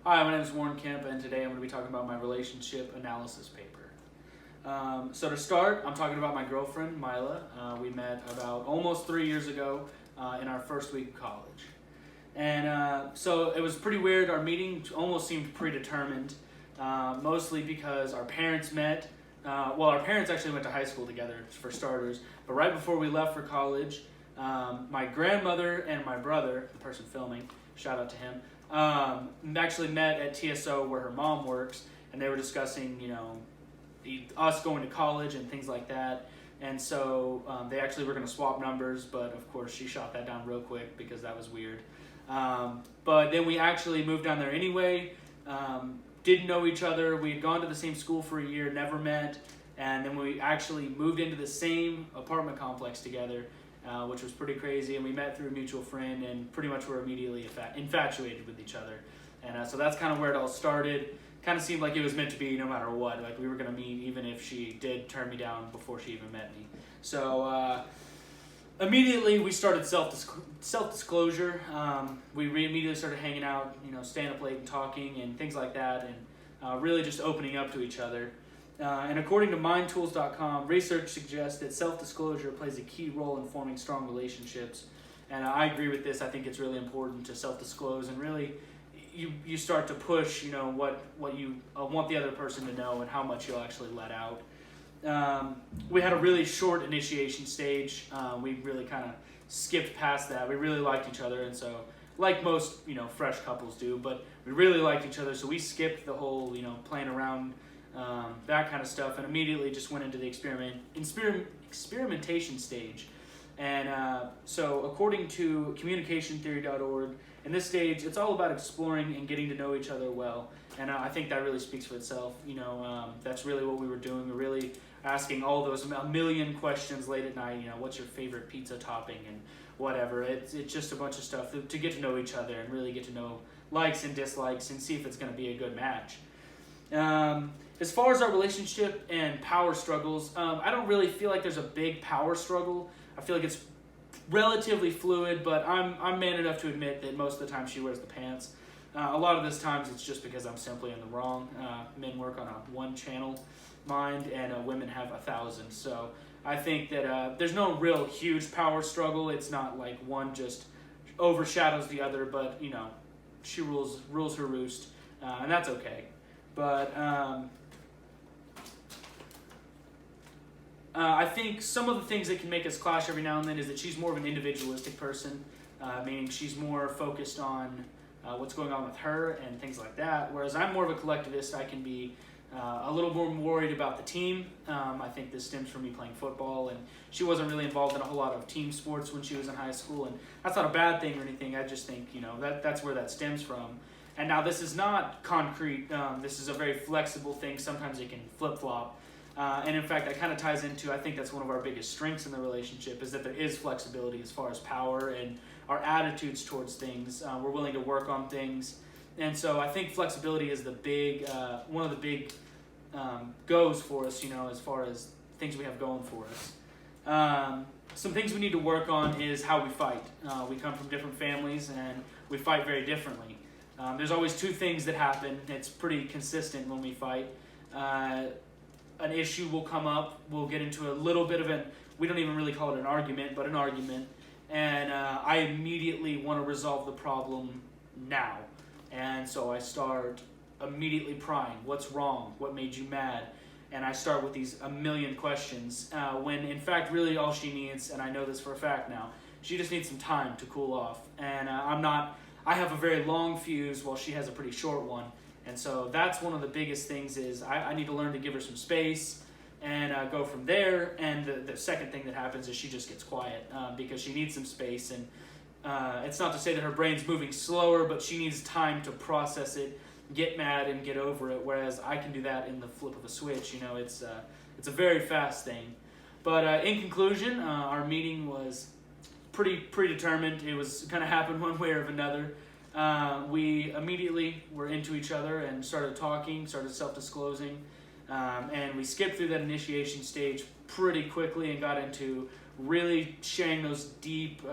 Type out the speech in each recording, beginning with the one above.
Hi, my name is Warren Kemp, and today I'm going to be talking about my relationship analysis paper. So to start, I'm talking about my girlfriend, Mila. We met about almost 3 years ago in our first week of college. And so it was pretty weird. Our meeting almost seemed predetermined, mostly because our parents met. Our parents actually went to high school together, for starters. But right before we left for college, my grandmother and my brother, the person filming, shout out to him, actually met at TSO where her mom works, and they were discussing, us going to college and things like that. And so they actually were going to swap numbers, but of course she shot that down real quick because that was weird. But then we actually moved down there anyway. Didn't know each other. We had gone to the same school for a year, never met, and then we actually moved into the same apartment complex together, which was pretty crazy. And we met through a mutual friend, and pretty much were immediately infatuated with each other. And so that's kind of where it all started. Kind of seemed like it was meant to be no matter what. Like we were going to meet even if she did turn me down before she even met me. So immediately we started self-disclosure. We immediately started hanging out, staying up late and talking and things like that, and really just opening up to each other. And according to mindtools.com, research suggests that self-disclosure plays a key role in forming strong relationships. And I agree with this. I think it's really important to self-disclose, and really you start to push, what you want the other person to know and how much you'll actually let out. We had a really short initiation stage. We really kind of skipped past that. We really liked each other, and so like most fresh couples do, but we really liked each other, so we skipped the whole playing around, that kind of stuff, and immediately just went into the experimentation stage. And so according to communicationtheory.org, in this stage it's all about exploring and getting to know each other well, and I think that really speaks for itself. That's really what we were doing. We're really asking all those a million questions late at night. What's your favorite pizza topping and whatever. It's just a bunch of stuff to get to know each other and really get to know likes and dislikes and see if it's going to be a good match. As far as our relationship and power struggles, I don't really feel like there's a big power struggle. I feel like it's relatively fluid, but I'm man enough to admit that most of the time she wears the pants. A lot of this times it's just because I'm simply in the wrong. Men work on a one-channel mind, and women have 1,000. So I think that there's no real huge power struggle. It's not like one just overshadows the other, but she rules her roost, and that's okay. But I think some of the things that can make us clash every now and then is that she's more of an individualistic person, meaning she's more focused on what's going on with her and things like that, whereas I'm more of a collectivist. I can be a little more worried about the team. I think this stems from me playing football, and she wasn't really involved in a whole lot of team sports when she was in high school, and that's not a bad thing or anything. I just think that's where that stems from. And now this is not concrete. This is a very flexible thing. Sometimes it can flip-flop. And in fact, that kind of ties into, I think that's one of our biggest strengths in the relationship, is that there is flexibility as far as power and our attitudes towards things. We're willing to work on things. And so I think flexibility is one of the big goes for us, as far as things we have going for us. Some things we need to work on is how we fight. We come from different families, and we fight very differently. There's always two things that happen. It's pretty consistent when we fight. An issue will come up. We'll get into a little bit of we don't even really call it an argument, but an argument. And I immediately want to resolve the problem now. And so I start immediately prying. What's wrong? What made you mad? And I start with these a million questions. When in fact, really all she needs, and I know this for a fact now, she just needs some time to cool off. And I have a very long fuse while she has a pretty short one. And so that's one of the biggest things is I need to learn to give her some space and go from there. And the second thing that happens is she just gets quiet because she needs some space. And it's not to say that her brain's moving slower, but she needs time to process it, get mad, and get over it. Whereas I can do that in the flip of a switch. It's a very fast thing. But in conclusion, our meeting was pretty predetermined. It was going to happen one way or another. We immediately were into each other and started talking, started self-disclosing, and we skipped through that initiation stage pretty quickly and got into really sharing those deep,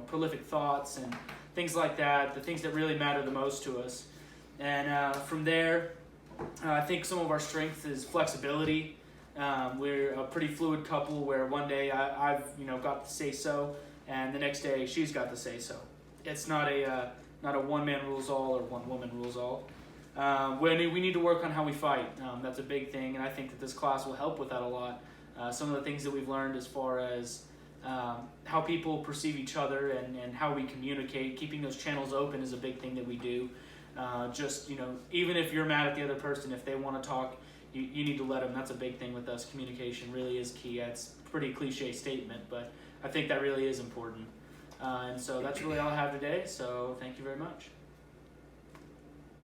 prolific thoughts and things like that, the things that really matter the most to us. And from there, I think some of our strength is flexibility. We're a pretty fluid couple where one day I've got the say so, and the next day she's got the say so. It's not a one man rules all or one woman rules all. We need to work on how we fight. That's a big thing, and I think that this class will help with that a lot. Some of the things that we've learned as far as how people perceive each other and how we communicate, keeping those channels open is a big thing that we do. Even if you're mad at the other person, if they want to talk, you need to let them. That's a big thing with us. Communication really is key. It's a pretty cliche statement, but I think that really is important. And so that's really all I have today, so thank you very much.